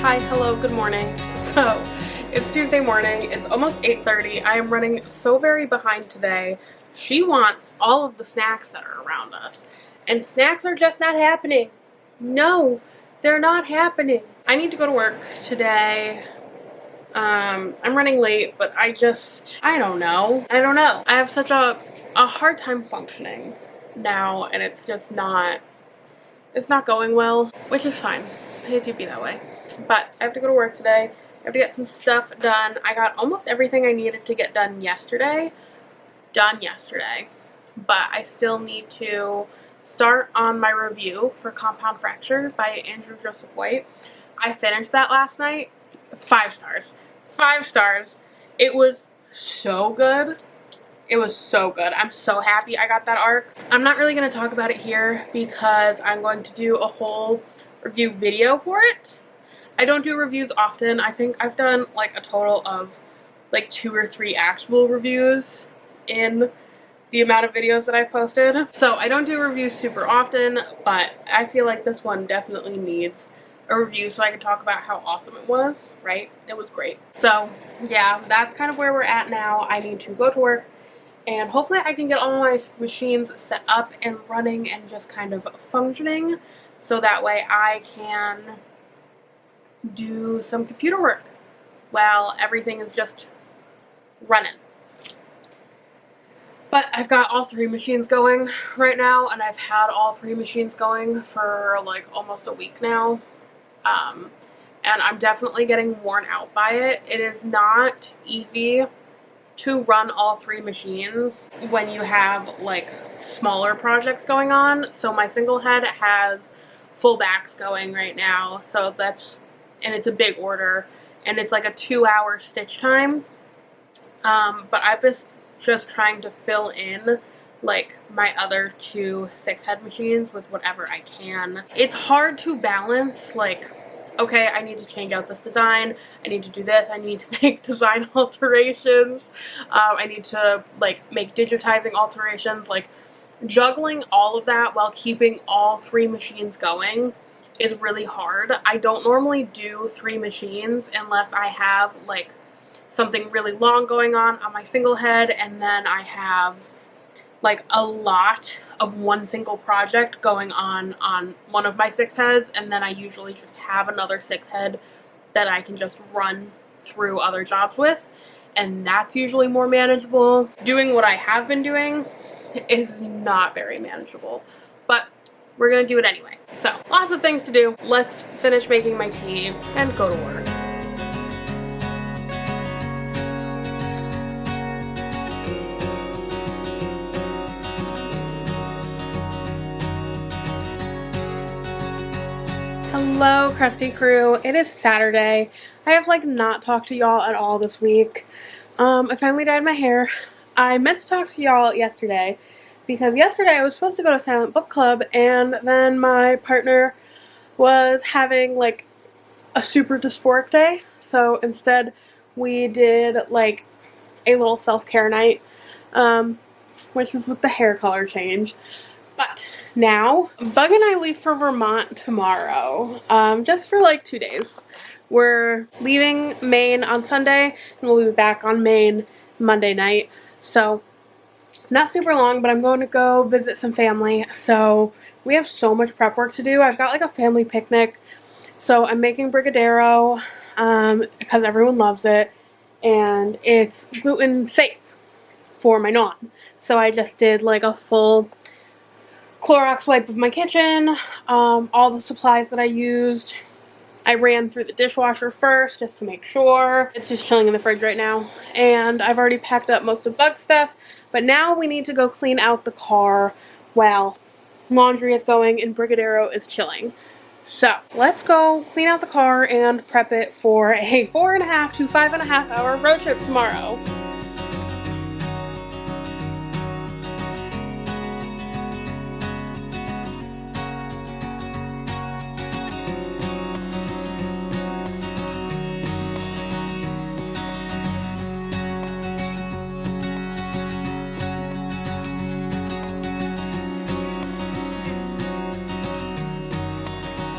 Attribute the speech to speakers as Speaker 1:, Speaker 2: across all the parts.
Speaker 1: Hi, hello, good morning. So, it's Tuesday morning, it's almost 8:30. I am running so very behind today. She wants all of the snacks that are around us, and snacks are just not happening. No, they're not happening. I need to go to work today. I'm running late, but I don't know. I have such a hard time functioning now, and it's not going well, which is fine. It do be that way. But I have to go to work today. I have to get some stuff done. I got almost everything I needed to get done yesterday. But I still need to start on my review for Compound Fracture by Andrew Joseph White. I finished that last night. 5 stars. 5 stars. It was so good. It was so good. I'm so happy I got that arc. I'm not really going to talk about it here because I'm going to do a whole review video for it. I don't do reviews often. I think I've done like a total of like 2 or 3 actual reviews in the amount of videos that I've posted. So I don't do reviews super often, but I feel like this one definitely needs a review so I can talk about how awesome it was, right? It was great. So yeah, that's kind of where we're at now. I need to go to work and hopefully I can get all my machines set up and running and just kind of functioning so that way I can do some computer work while everything is just running. But I've got all 3 machines going right now, and I've had all 3 machines going for like almost a week now. And I'm definitely getting worn out by it. It is not easy to run all 3 machines when you have like smaller projects going on. So my single head has full backs going right now, so and it's a big order, and it's like a 2-hour stitch time. But I've been just trying to fill in like my other 2 6-head machines with whatever I can. It's hard to balance like, okay, I need to change out this design, I need to do this, I need to make design alterations, I need to like make digitizing alterations. Like juggling all of that while keeping all 3 machines going is really hard. I don't normally do 3 machines unless I have like something really long going on my single head, and then I have like a lot of one single project going on one of my 6 heads, and then I usually just have another 6 head that I can just run through other jobs with, and that's usually more manageable. Doing what I have been doing is not very manageable, but we're gonna do it anyway. So lots of things to do. Let's finish making my tea and go to work. Hello, Crusty Crew. It is Saturday. I have like not talked to y'all at all this week. I finally dyed my hair. I meant to talk to y'all yesterday because yesterday I was supposed to go to Silent Book Club, and then my partner was having like a super dysphoric day. So instead we did like a little self-care night, which is with the hair color change. But now, Bug and I leave for Vermont tomorrow, just for like 2 days. We're leaving Maine on Sunday, and we'll be back on Maine Monday night. So, not super long, but I'm going to go visit some family. So, we have so much prep work to do. I've got like a family picnic. So, I'm making Brigadeiro, because everyone loves it. And it's gluten safe for my non. So, I just did like a full Clorox wipe of my kitchen, all the supplies that I used. I ran through the dishwasher first just to make sure. It's just chilling in the fridge right now. And I've already packed up most of Bug's stuff, but now we need to go clean out the car while laundry is going and Brigadeiro is chilling. So let's go clean out the car and prep it for a 4.5 to 5.5 hour road trip tomorrow.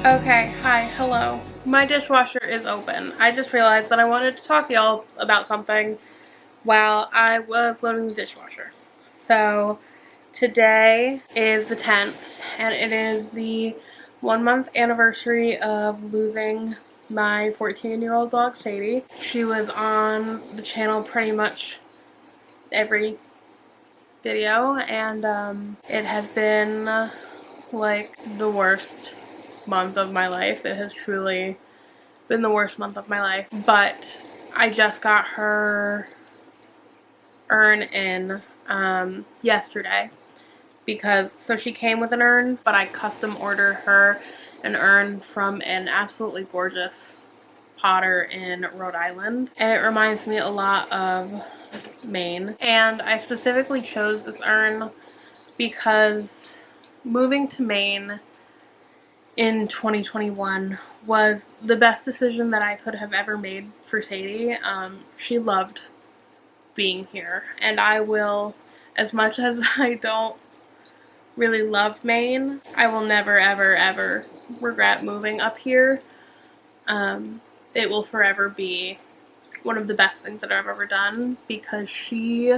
Speaker 1: Okay, hi, hello. My dishwasher is open. I just realized that I wanted to talk to y'all about something while I was loading the dishwasher. So today is the 10th, and it is the 1 month anniversary of losing my 14-year-old dog, Sadie. She was on the channel pretty much every video, and it has been like the worst month of my life. It has truly been the worst month of my life. But I just got her urn in yesterday, because so she came with an urn, but I custom ordered her an urn from an absolutely gorgeous potter in Rhode Island, and it reminds me a lot of Maine. And I specifically chose this urn because moving to Maine in 2021 was the best decision that I could have ever made for Sadie. She loved being here, and I will, as much as I don't really love Maine, I will never ever ever regret moving up here. It will forever be one of the best things that I've ever done, because she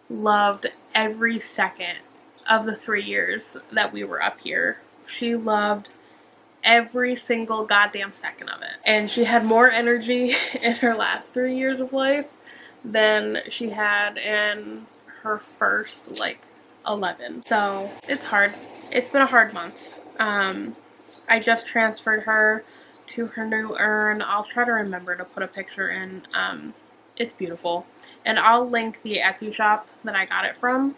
Speaker 1: loved every second of the 3 years that we were up here. She loved every single goddamn second of it. And she had more energy in her last 3 years of life than she had in her first, like, 11. So it's hard. It's been a hard month. I just transferred her to her new urn. I'll try to remember to put a picture in. It's beautiful. And I'll link the Etsy shop that I got it from.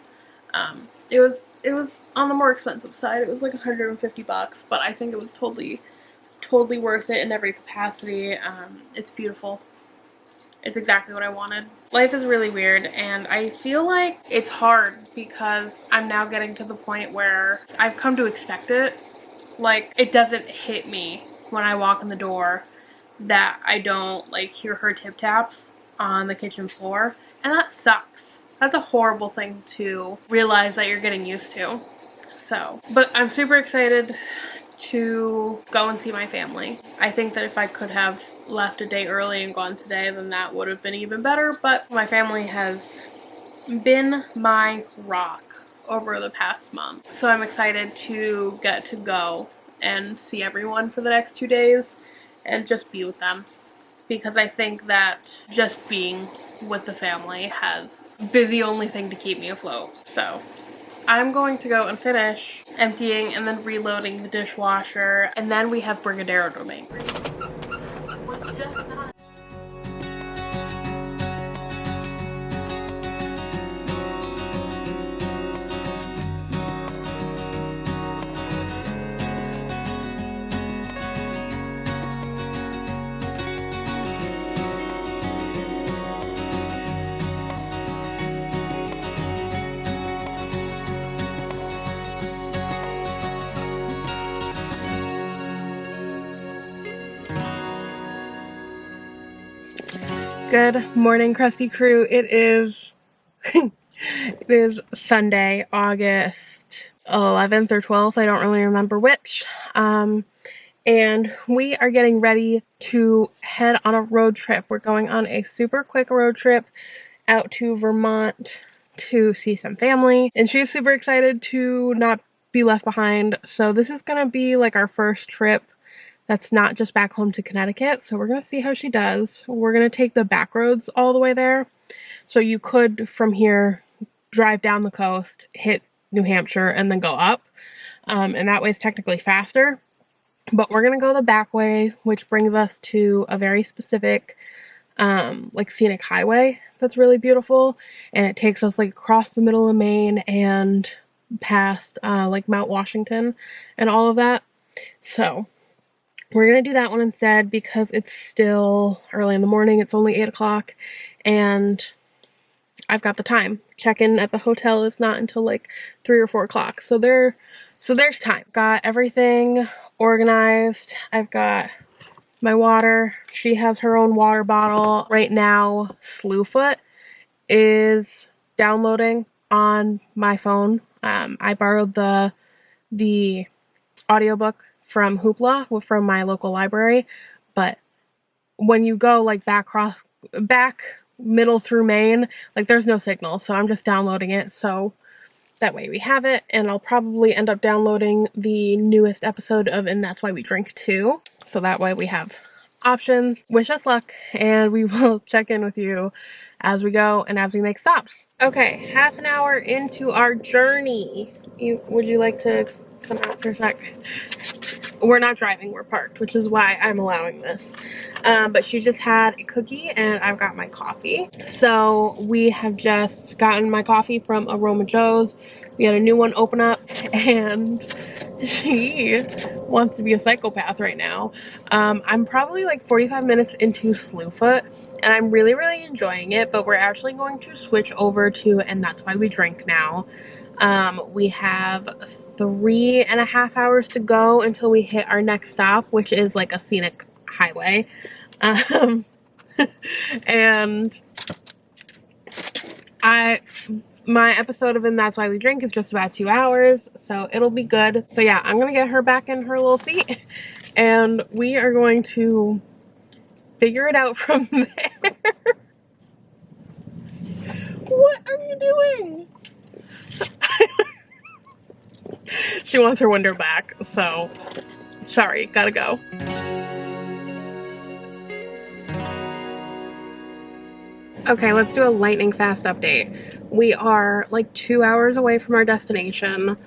Speaker 1: It was on the more expensive side. It was like $150, but I think it was totally worth it in every capacity. It's beautiful. It's exactly what I wanted. Life is really weird, and I feel like it's hard because I'm now getting to the point where I've come to expect it. Like, it doesn't hit me when I walk in the door that I don't, like, hear her tip-taps on the kitchen floor, and that sucks. That's a horrible thing to realize that you're getting used to. So, but I'm super excited to go and see my family. I think that if I could have left a day early and gone today, then that would have been even better, but my family has been my rock over the past month. So I'm excited to get to go and see everyone for the next 2 days and just be with them, because I think that just being with the family has been the only thing to keep me afloat. So I'm going to go and finish emptying and then reloading the dishwasher, and then we have Brigadeiro to make. Good morning, Krusty Crew. It is Sunday, August 11th or 12th. I don't really remember which. And we are getting ready to head on a road trip. We're going on a super quick road trip out to Vermont to see some family, and she's super excited to not be left behind. So this is gonna be like our first trip that's not just back home to Connecticut, so we're going to see how she does. We're going to take the back roads all the way there. So you could, from here, drive down the coast, hit New Hampshire, and then go up. And that way is technically faster. But we're going to go the back way, which brings us to a very specific, like, scenic highway that's really beautiful. And it takes us, like, across the middle of Maine and past, like, Mount Washington and all of that. So we're going to do that one instead because it's still early in the morning. It's only 8 o'clock and I've got the time. Check-in at the hotel is not until like 3 or 4 o'clock. So there's time. Got everything organized. I've got my water. She has her own water bottle. Right now, Slewfoot is downloading on my phone. I borrowed the audiobook from Hoopla, from my local library, but when you go like back middle through Maine, like there's no signal, so I'm just downloading it so that way we have it, and I'll probably end up downloading the newest episode of And That's Why We Drink too, so that way we have options. Wish us luck, and we will check in with you as we go and as we make stops. Okay, half an hour into our journey. Would you like to come out for a sec? We're not driving, we're parked, which is why I'm allowing this. But she just had a cookie and I've got my coffee. So we have just gotten my coffee from Aroma Joe's. We had a new one open up and she wants to be a psychopath right now. I'm probably like 45 minutes into Slewfoot and I'm really, really enjoying it, but we're actually going to switch over to And That's Why We Drink now. We have 3.5 hours to go until we hit our next stop, which is like a scenic highway. And my episode of And That's Why We Drink is just about 2 hours, so it'll be good. So yeah, I'm gonna get her back in her little seat and we are going to figure it out from there. What are you doing? She wants her window back, so sorry, gotta go. Okay, let's do a lightning fast update. We are like 2 hours away from our destination.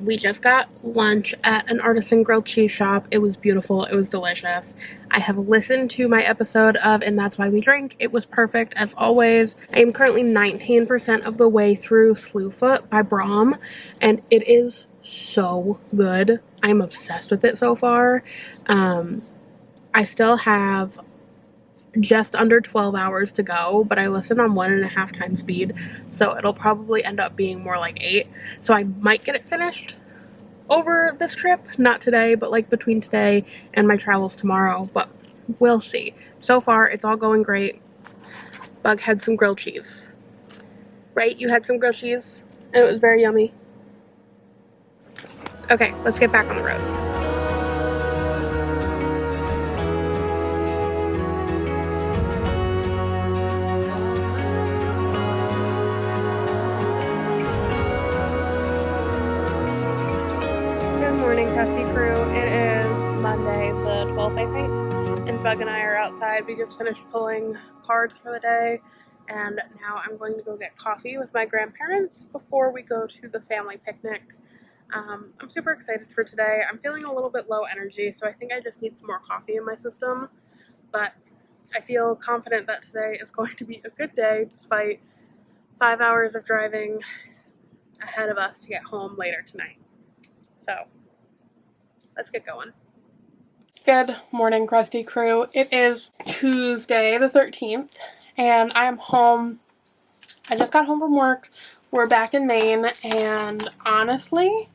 Speaker 1: We just got lunch at an artisan grilled cheese shop. It was beautiful. It was delicious. I have listened to my episode of And That's Why We Drink. It was perfect as always. I am currently 19% of the way through Slewfoot by Brahm, and it is so good. I'm obsessed with it so far. I still have just under 12 hours to go, but I listened on 1.5 times speed, so it'll probably end up being more like 8. So I might get it finished over this trip, not today, but like between today and my travels tomorrow, but we'll see. So far, it's all going great. Bug had some grilled cheese. Right? You had some grilled cheese, and it was very yummy. Okay, let's get back on the road. Crusty crew. It is Monday the 12th, I think, and Bug and I are outside. We just finished pulling cards for the day, and now I'm going to go get coffee with my grandparents before we go to the family picnic. I'm super excited for today. I'm feeling a little bit low energy, so I think I just need some more coffee in my system, but I feel confident that today is going to be a good day despite 5 hours of driving ahead of us to get home later tonight. So let's get going. Good morning, Crusty crew. It is Tuesday the 13th, and I am home. I just got home from work. We're back in Maine, and honestly,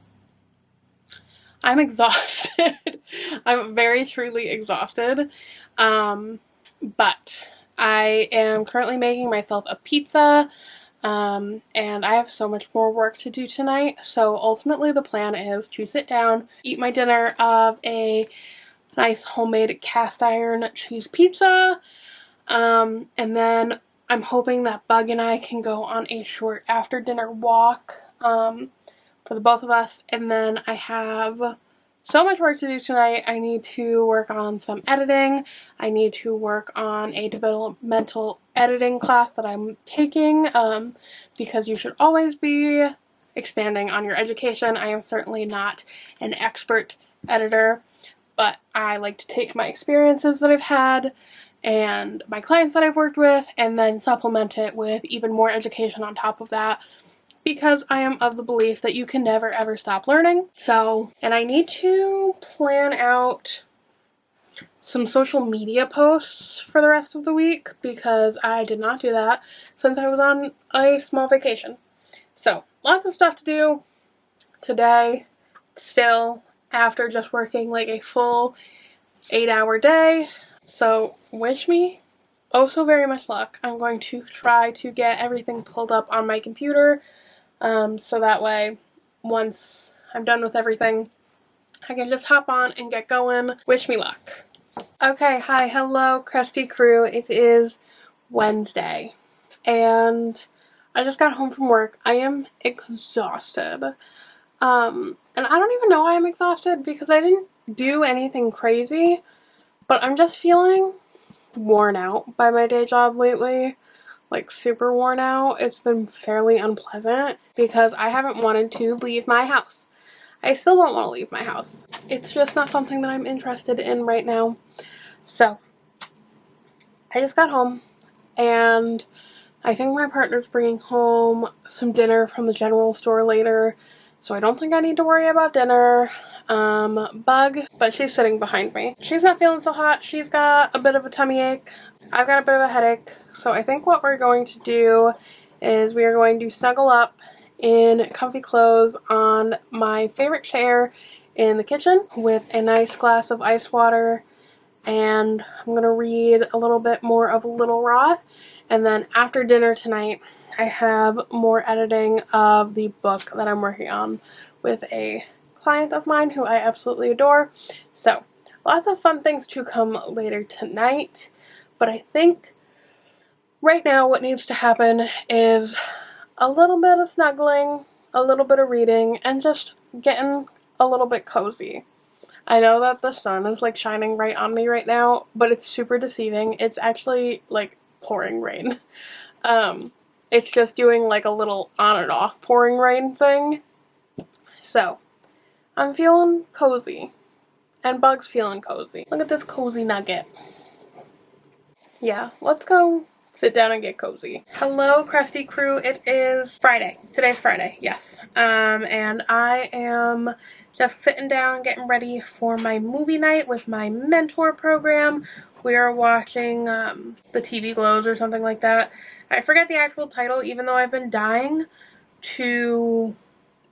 Speaker 1: I'm exhausted. I'm very, truly exhausted. But I am currently making myself a pizza. And I have so much more work to do tonight, so ultimately the plan is to sit down, eat my dinner of a nice homemade cast iron cheese pizza, and then I'm hoping that Bug and I can go on a short after dinner walk, for the both of us, and then I have so much work to do tonight. I need to work on some editing. I need to work on a developmental editing class that I'm taking, because you should always be expanding on your education. I am certainly not an expert editor, but I like to take my experiences that I've had and my clients that I've worked with and then supplement it with even more education on top of that, because I am of the belief that you can never ever stop learning. So, and I need to plan out some social media posts for the rest of the week because I did not do that since I was on a small vacation. So, lots of stuff to do today still after just working like a full 8-hour day. So, wish me oh so very much luck. I'm going to try to get everything pulled up on my computer, so that way, once I'm done with everything, I can just hop on and get going. Wish me luck. Okay, hi, hello, Crusty crew. It is Wednesday, and I just got home from work. I am exhausted. And I don't even know why I'm exhausted because I didn't do anything crazy, but I'm just feeling worn out by my day job lately. Like, super worn out. It's been fairly unpleasant because I haven't wanted to leave my house. I still don't want to leave my house. It's just not something that I'm interested in right now. So, I just got home, and I think my partner's bringing home some dinner from the general store later, so I don't think I need to worry about dinner. Bug, but she's sitting behind me. She's not feeling so hot. She's got a bit of a tummy ache. I've got a bit of a headache, so I think what we're going to do is we are going to snuggle up in comfy clothes on my favorite chair in the kitchen with a nice glass of ice water, and I'm going to read a little bit more of Little Rot, and then after dinner tonight I have more editing of the book that I'm working on with a client of mine who I absolutely adore. So lots of fun things to come later tonight, but I think right now what needs to happen is a little bit of snuggling, a little bit of reading, and just getting a little bit cozy. I know that the sun is like shining right on me right now, but it's super deceiving. It's actually like pouring rain. It's just doing like a little on and off pouring rain thing. So, I'm feeling cozy. And Bug's feeling cozy. Look at this cozy nugget. Yeah, let's go sit down and get cozy. Hello, Crusty crew. It is Friday. Today's Friday, yes. And I am just sitting down getting ready for my movie night with my mentor program. We are watching The TV Glows or something like that. I forget the actual title, even though I've been dying to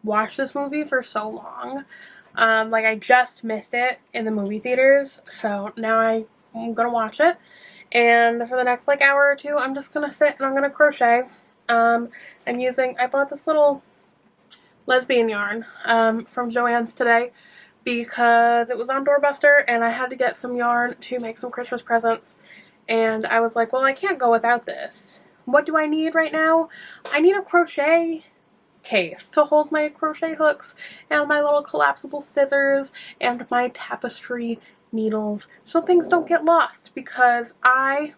Speaker 1: watch this movie for so long. Like, I just missed it in the movie theaters, so now I'm gonna watch it. And for the next like hour or two, I'm just gonna sit and I'm gonna crochet. I bought this little lesbian yarn from Joann's today because it was on Doorbuster and I had to get some yarn to make some Christmas presents. And I was like, well, I can't go without this. What do I need right now? I need a crochet case to hold my crochet hooks and my little collapsible scissors and my tapestry needles so things don't get lost, because I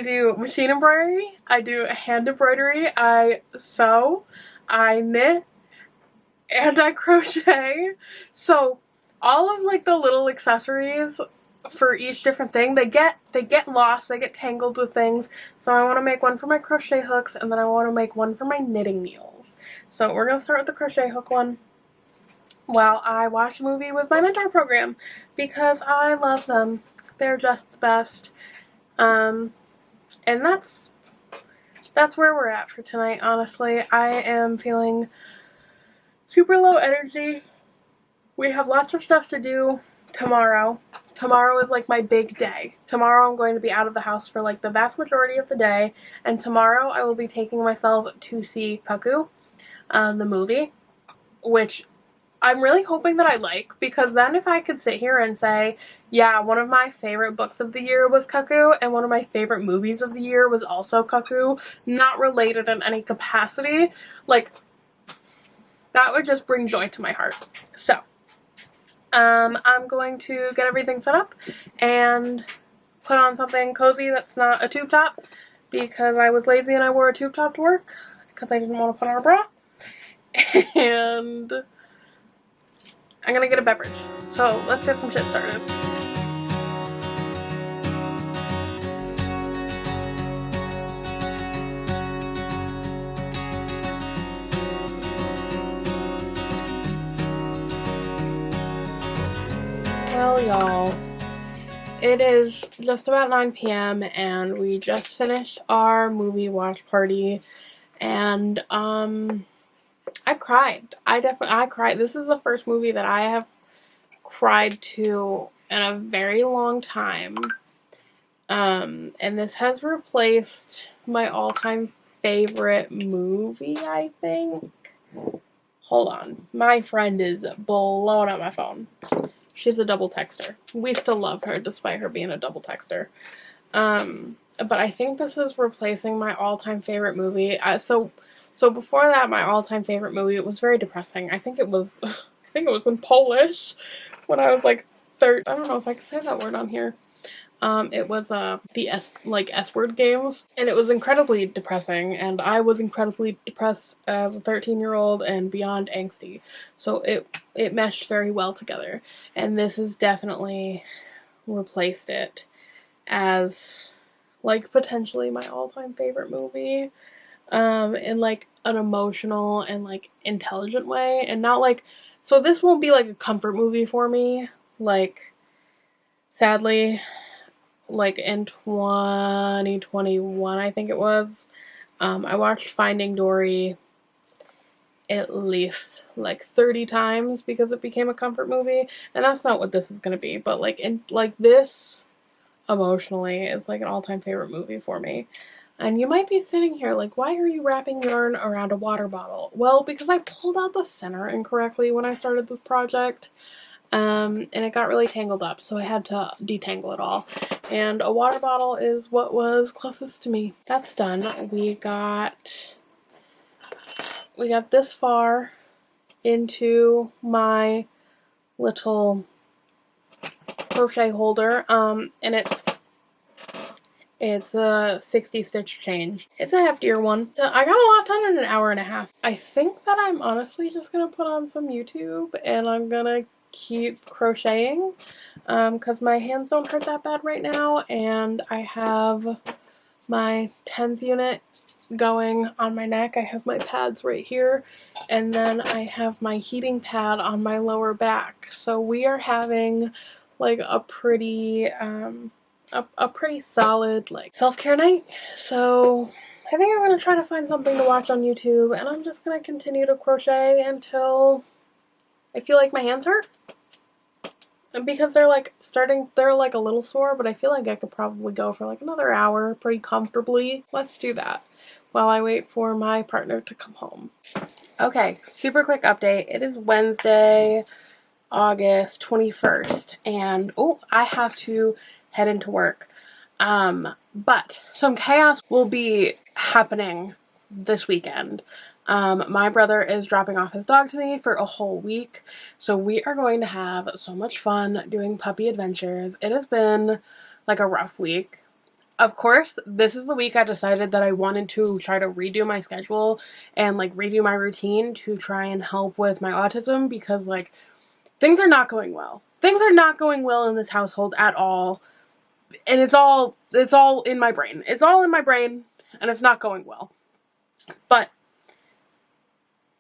Speaker 1: do machine embroidery, I do hand embroidery, I sew, I knit, and I crochet. So all of like the little accessories for each different thing, they get lost, they get tangled with things. So I want to make one for my crochet hooks, and then I want to make one for my knitting needles. So we're going to start with the crochet hook one while I watch a movie with my mentor program, because I love them. They're just the best. And that's where we're at for tonight, honestly. I am feeling super low energy. We have lots of stuff to do tomorrow. Tomorrow is like my big day. Tomorrow I'm going to be out of the house for like the vast majority of the day, and tomorrow I will be taking myself to see Cuckoo, the movie, which I'm really hoping that I like, because then if I could sit here and say, yeah, one of my favorite books of the year was Cuckoo, and one of my favorite movies of the year was also Cuckoo, not related in any capacity, like, that would just bring joy to my heart. So, I'm going to get everything set up and put on something cozy that's not a tube top, because I was lazy and I wore a tube top to work because I didn't want to put on a bra. And I'm gonna get a beverage. So let's get some shit started. Well, y'all, it is just about 9 p.m. and we just finished our movie watch party, and I cried. I cried. This is the first movie that I have cried to in a very long time. And this has replaced my all-time favorite movie, I think. Hold on. My friend is blowing up my phone. She's a double texter. We still love her despite her being a double texter. But I think this is replacing my all-time favorite movie. So before that, my all-time favorite movie, it was very depressing. I think it was in Polish when I was like I don't know if I can say that word on here. It was the S-word games, and it was incredibly depressing, and I was incredibly depressed as a 13-year-old and beyond angsty. So it meshed very well together, and this has definitely replaced it as like potentially my all-time favorite movie, in like an emotional and like intelligent way, and not like, so this won't be like a comfort movie for me, like sadly. Like in 2021, I think it was, I watched Finding Dory at least like 30 times because it became a comfort movie, and that's not what this is gonna be, but like this emotionally is like an all-time favorite movie for me. And you might be sitting here like, why are you wrapping yarn around a water bottle? Well, because I pulled out the center incorrectly when I started this project. And it got really tangled up, so I had to detangle it all. And a water bottle is what was closest to me. That's done. We got this far into my little crochet holder, and it's a 60 stitch change. It's a heftier one. So I got a lot done in an hour and a half. I think that I'm honestly just gonna put on some YouTube, and I'm gonna keep crocheting because my hands don't hurt that bad right now, and I have my tens unit going on my neck. I have my pads right here, and then I have my heating pad on my lower back. So we are having like a pretty solid like self-care night. So I think I'm gonna try to find something to watch on YouTube, and I'm just gonna continue to crochet until I feel like my hands hurt. And because they're like a little sore, but I feel like I could probably go for like another hour pretty comfortably. Let's do that while I wait for my partner to come home. Okay, super quick update. It is Wednesday, August 21st, and I have to head into work. But some chaos will be happening this weekend. My brother is dropping off his dog to me for a whole week, so we are going to have so much fun doing puppy adventures. It has been like a rough week. Of course, this is the week I decided that I wanted to try to redo my schedule and like redo my routine to try and help with my autism, because like things are not going well. Things are not going well in this household at all. And it's all in my brain. It's all in my brain, and it's not going well. But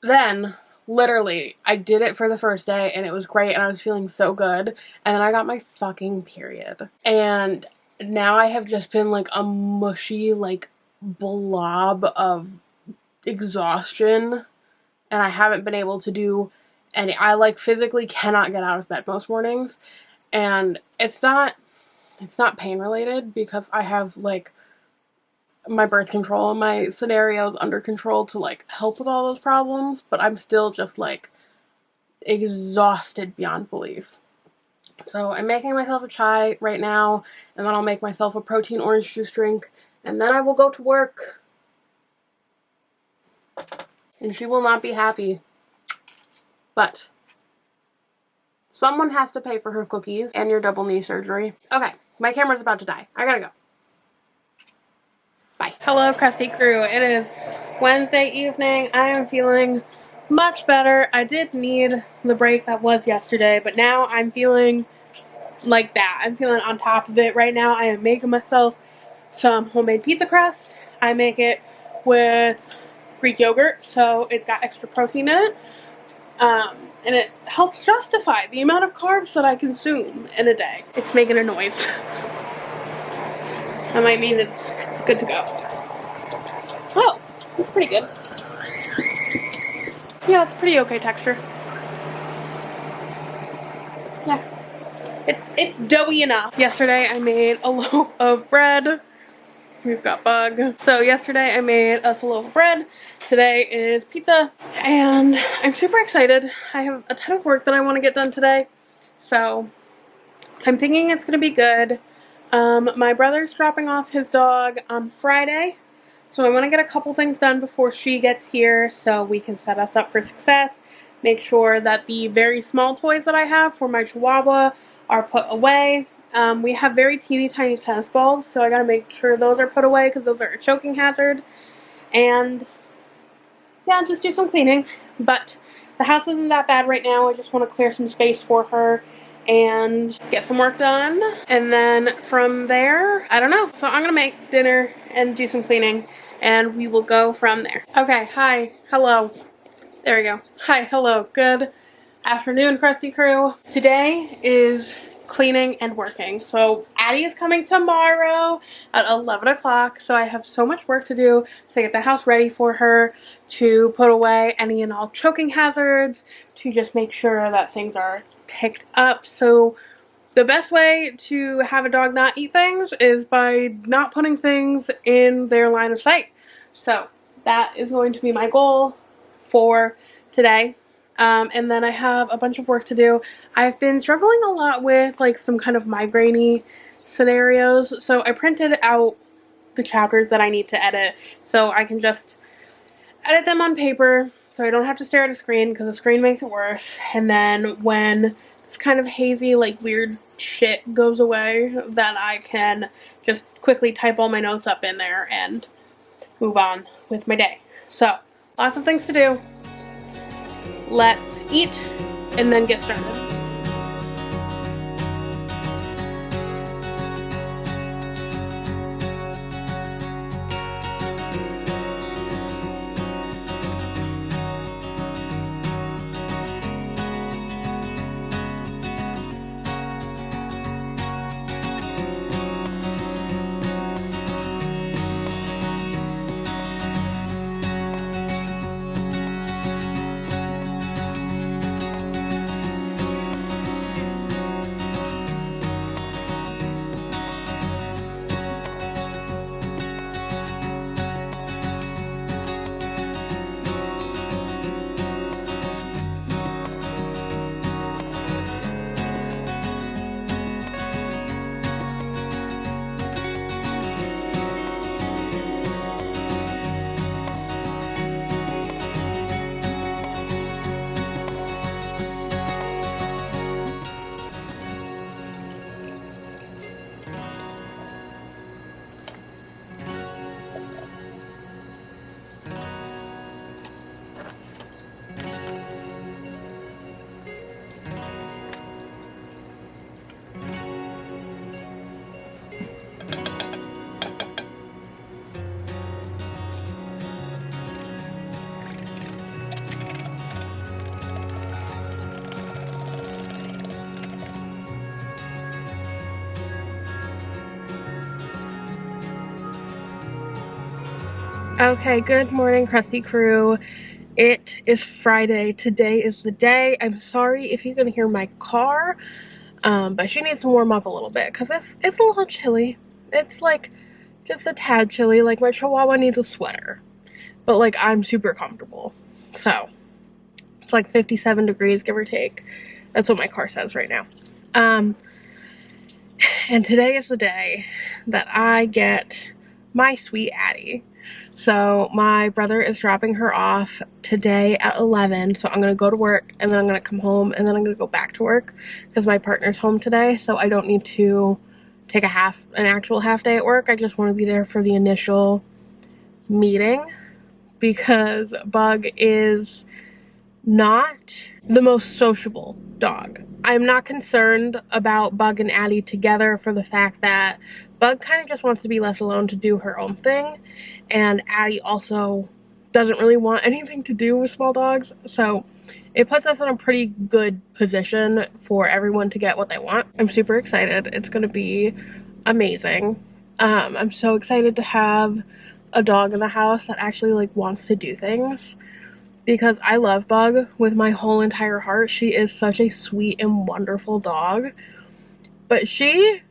Speaker 1: then, literally, I did it for the first day, and it was great, and I was feeling so good, and then I got my fucking period. And now I have just been, like, a mushy, like, blob of exhaustion, and I haven't been able to do any. I, like, physically cannot get out of bed most mornings, and it's not pain-related, because I have, like, my birth control and my scenarios under control to like help with all those problems, but I'm still just like exhausted beyond belief. So I'm making myself a chai right now, and then I'll make myself a protein orange juice drink, and then I will go to work. And she will not be happy. But someone has to pay for her cookies and your double knee surgery. Okay, my camera's about to die. I gotta go. Bye. Hello, Crusty Crew. It is Wednesday evening. I am feeling much better. I did need the break that was yesterday, but now I'm feeling like that. I'm feeling on top of it right now. I am making myself some homemade pizza crust. I make it with Greek yogurt, so it's got extra protein in it. And it helps justify the amount of carbs that I consume in a day. It's making a noise. That might mean it's good to go. Oh, it's pretty good. Yeah, it's pretty okay texture. Yeah. It's doughy enough. Yesterday I made a loaf of bread We've got Bug. So yesterday I made us a loaf of bread. Today is pizza. And I'm super excited. I have a ton of work that I want to get done today. So I'm thinking it's going to be good. My brother's dropping off his dog on Friday. So I want to get a couple things done before she gets here so we can set us up for success. Make sure that the very small toys that I have for my Chihuahua are put away. We have very teeny tiny tennis balls, so I gotta make sure those are put away because those are a choking hazard. And yeah, just do some cleaning. But the house isn't that bad right now. I just want to clear some space for her and get some work done. And then from there, I don't know. So I'm gonna make dinner and do some cleaning, and we will go from there. Okay, hi, hello. There we go. Hi, hello, good afternoon, Krusty Crew. Today is cleaning and working. So Addie is coming tomorrow at 11 o'clock. So I have so much work to do to get the house ready for her, to put away any and all choking hazards, to just make sure that things are picked up. So the best way to have a dog not eat things is by not putting things in their line of sight. So that is going to be my goal for today. And then I have a bunch of work to do. I've been struggling a lot with like some kind of migraine-y scenarios, so I printed out the chapters that I need to edit so I can just edit them on paper so I don't have to stare at a screen because the screen makes it worse. And then when this kind of hazy, like weird shit goes away, then I can just quickly type all my notes up in there and move on with my day. So, lots of things to do. Let's eat and then get started. Okay, good morning, Krusty Crew. It is Friday. Today is the day. I'm sorry if you can hear my car, but she needs to warm up a little bit because it's a little chilly. It's like just a tad chilly. Like my Chihuahua needs a sweater, but like I'm super comfortable. So it's like 57 degrees, give or take. That's what my car says right now. And today is the day that I get my sweet Addie. So my brother is dropping her off today at 11, so I'm going to go to work, and then I'm going to come home, and then I'm going to go back to work, because my partner's home today, so I don't need to take an actual half day at work. I just want to be there for the initial meeting, because Bug is not the most sociable dog. I'm not concerned about Bug and Addie together for the fact that Bug kind of just wants to be left alone to do her own thing, and Addie also doesn't really want anything to do with small dogs, so it puts us in a pretty good position for everyone to get what they want. I'm super excited. It's gonna be amazing. I'm so excited to have a dog in the house that actually like wants to do things, because I love Bug with my whole entire heart. She is such a sweet and wonderful dog, but she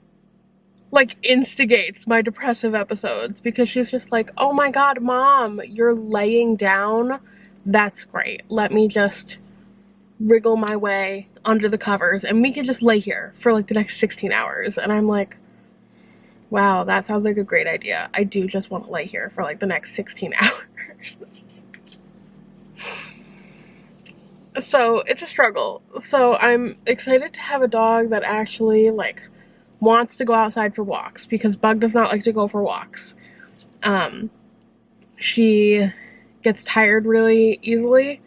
Speaker 1: like instigates my depressive episodes because she's just like, oh my god, Mom, you're laying down? That's great. Let me just wriggle my way under the covers and we can just lay here for like the next 16 hours. And I'm like, wow, that sounds like a great idea. I do just want to lay here for like the next 16 hours. So it's a struggle. So I'm excited to have a dog that actually like wants to go outside for walks because Bug does not like to go for walks. She gets tired really easily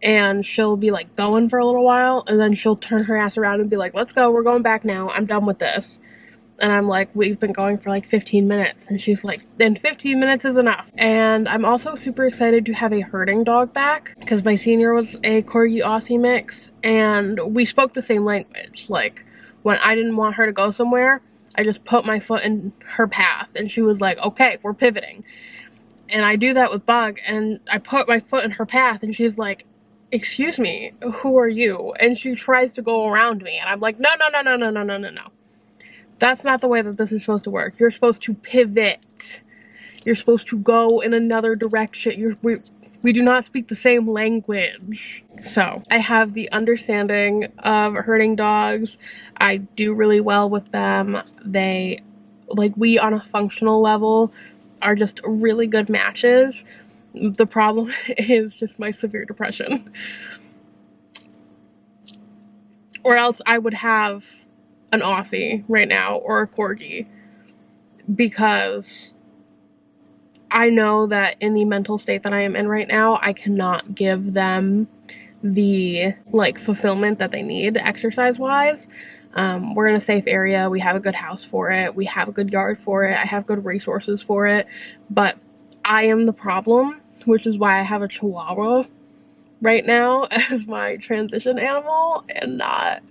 Speaker 1: and she'll be like going for a little while and then she'll turn her ass around and be like, let's go, we're going back now, I'm done with this. And I'm like, we've been going for like 15 minutes. And she's like, then 15 minutes is enough. And I'm also super excited to have a herding dog back because my senior was a Corgi Aussie mix and we spoke the same language. Like when I didn't want her to go somewhere, I just put my foot in her path and she was like, okay, we're pivoting. And I do that with Bug and I put my foot in her path and she's like, excuse me, who are you? And she tries to go around me and I'm like, no. That's not the way that this is supposed to work. You're supposed to pivot. You're supposed to go in another direction. We do not speak the same language. So I have the understanding of herding dogs. I do really well with them. They, like, we on a functional level are just really good matches. The problem is just my severe depression. Or else I would have an Aussie right now or a Corgi because I know that in the mental state that I am in right now, I cannot give them the like fulfillment that they need exercise-wise. We're in a safe area. We have a good house for it. We have a good yard for it. I have good resources for it. But I am the problem, which is why I have a Chihuahua right now as my transition animal and not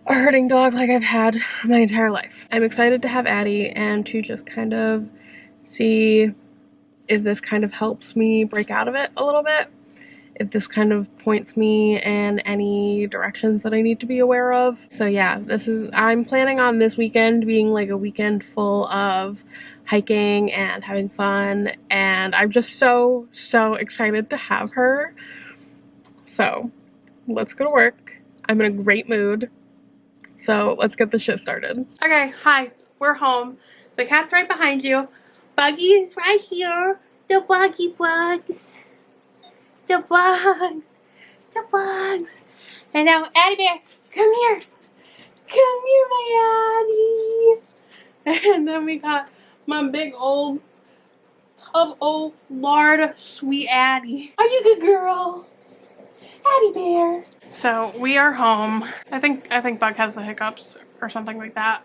Speaker 1: a herding dog like I've had my entire life. I'm excited to have Addie and to just kind of see if this kind of helps me break out of it a little bit. If this kind of points me in any directions that I need to be aware of. So yeah, I'm planning on this weekend being like a weekend full of hiking and having fun. And I'm just so excited to have her. So let's go to work. I'm in a great mood. So let's get this shit started. Okay, hi, we're home. The cat's right behind you. Buggy is right here. The buggy bugs. The bugs. The bugs. And now Addie Bear, come here. Come here, my Addie. And then we got my big old tub old lard sweet Addie. Are you a good girl? Addie Bear. So we are home. I think Bug has the hiccups or something like that.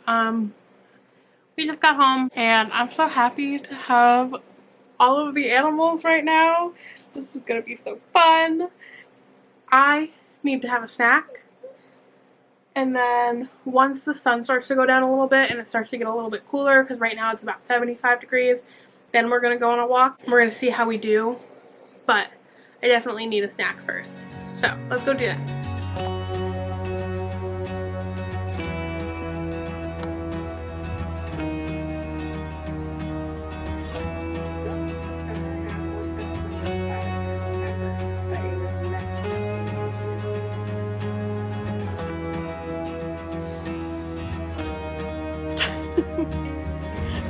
Speaker 1: We just got home and I'm so happy to have all of the animals right now. This is gonna be so fun. I need to have a snack. And then once the sun starts to go down a little bit and it starts to get a little bit cooler, because right now it's about 75 degrees, then we're gonna go on a walk. We're gonna see how we do, but I definitely need a snack first. So let's go do that.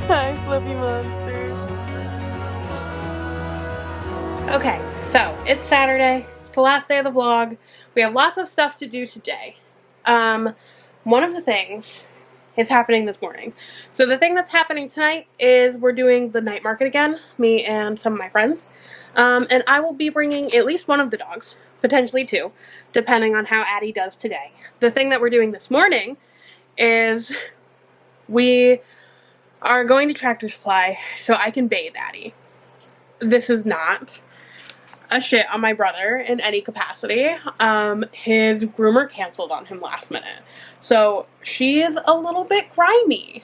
Speaker 1: Hi, Fluffy Monster. Okay, so it's Saturday. It's the last day of the vlog. We have lots of stuff to do today. One of the things is happening this morning. So the thing that's happening tonight is we're doing the night market again, me and some of my friends. And I will be bringing at least one of the dogs, potentially two, depending on how Addie does today. The thing that we're doing this morning is we are going to Tractor Supply so I can bathe Addie. This is not a shit on my brother in any capacity. His groomer canceled on him last minute. So she is a little bit grimy.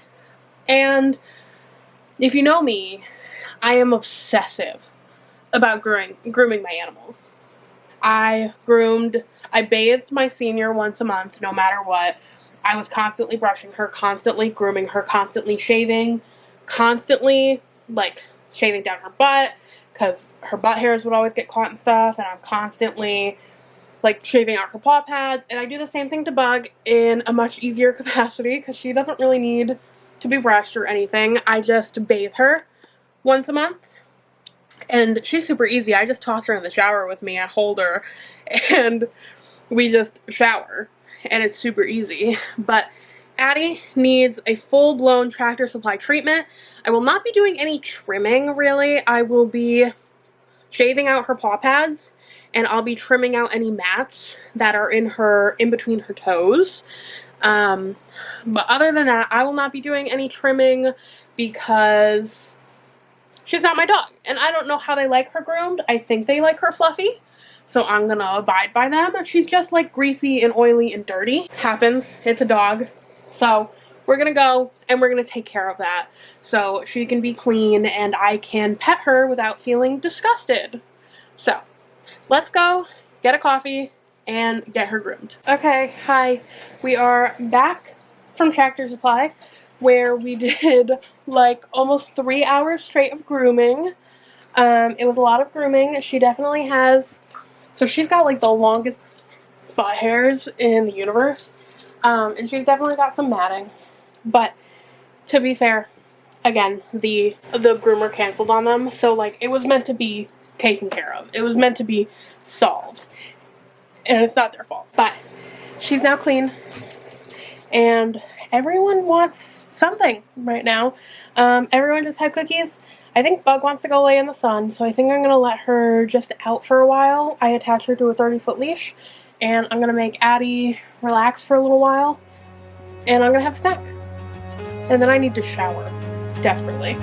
Speaker 1: And if you know me, I am obsessive about grooming my animals. I bathed my senior once a month, no matter what. I was constantly brushing her, constantly grooming her, constantly shaving, constantly like shaving down her butt because her butt hairs would always get caught and stuff, and I'm constantly like shaving out her paw pads. And I do the same thing to Bug in a much easier capacity because she doesn't really need to be brushed or anything. I just bathe her once a month, and she's super easy. I just toss her in the shower with me, I hold her, and we just shower, and it's super easy. But Addie needs a full-blown Tractor Supply treatment. I will not be doing any trimming, really. I will be shaving out her paw pads, and I'll be trimming out any mats that are in between her toes. But other than that, I will not be doing any trimming because she's not my dog, and I don't know how they like her groomed. I think they like her fluffy, so I'm gonna abide by them. She's just like greasy and oily and dirty. Happens, it's a dog. So we're gonna go and we're gonna take care of that so she can be clean and I can pet her without feeling disgusted. So let's go get a coffee and get her groomed. Okay, hi. We are back from Tractor Supply where we did like almost 3 hours straight of grooming. It was a lot of grooming. She definitely has, so she's got like the longest butt hairs in the universe. And she's definitely got some matting. But to be fair, again, the groomer canceled on them. So like it was meant to be taken care of. It was meant to be solved. And it's not their fault. But she's now clean. And everyone wants something right now. Everyone just had cookies. I think Bug wants to go lay in the sun, so I think I'm going to let her just out for a while. I attach her to a 30-foot leash, and I'm going to make Addie relax for a little while, and I'm going to have a snack. And then I need to shower, desperately.